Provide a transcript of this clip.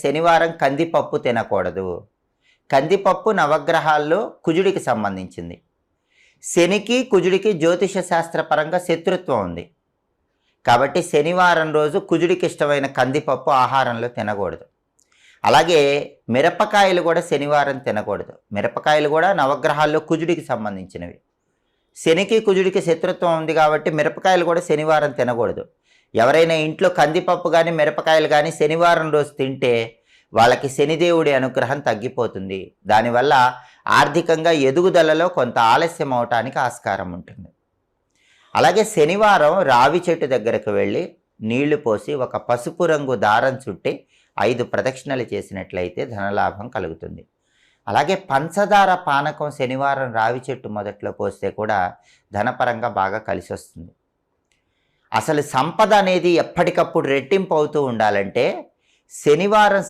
శనివారం కందిపప్పు తినకూడదు. కందిపప్పు నవగ్రహాల్లో కుజుడికి సంబంధించింది. శనికి కుజుడికి జ్యోతిష శాస్త్రపరంగా శత్రుత్వం ఉంది. కాబట్టి శనివారం రోజు కుజుడికి ఇష్టమైన కందిపప్పు ఆహారంలో తినకూడదు. అలాగే మిరపకాయలు కూడా శనివారం తినకూడదు. మిరపకాయలు కూడా నవగ్రహాల్లో కుజుడికి సంబంధించినవి. శనికి కుజుడికి శత్రుత్వం ఉంది కాబట్టి మిరపకాయలు కూడా శనివారం తినకూడదు. ఎవరైనా ఇంట్లో కందిపప్పు కానీ మిరపకాయలు కానీ శనివారం రోజు తింటే వాళ్ళకి శనిదేవుడి అనుగ్రహం తగ్గిపోతుంది. దానివల్ల ఆర్థికంగా ఎదుగుదలలో కొంత ఆలస్యం అవటానికి ఆస్కారం ఉంటుంది. అలాగే శనివారం రావి చెట్టు దగ్గరకు వెళ్ళి నీళ్లు పోసి ఒక పసుపు రంగు దారం చుట్టి 5 ప్రదక్షిణలు చేసినట్లయితే ధనలాభం కలుగుతుంది. అలాగే పంచదార పానకం శనివారం రావి చెట్టు మొదట్లో పోస్తే కూడా ధనపరంగా బాగా కలిసి వస్తుంది. అసలు సంపద అనేది ఎప్పటికప్పుడు రెట్టింపు అవుతూ ఉండాలంటే శనివారం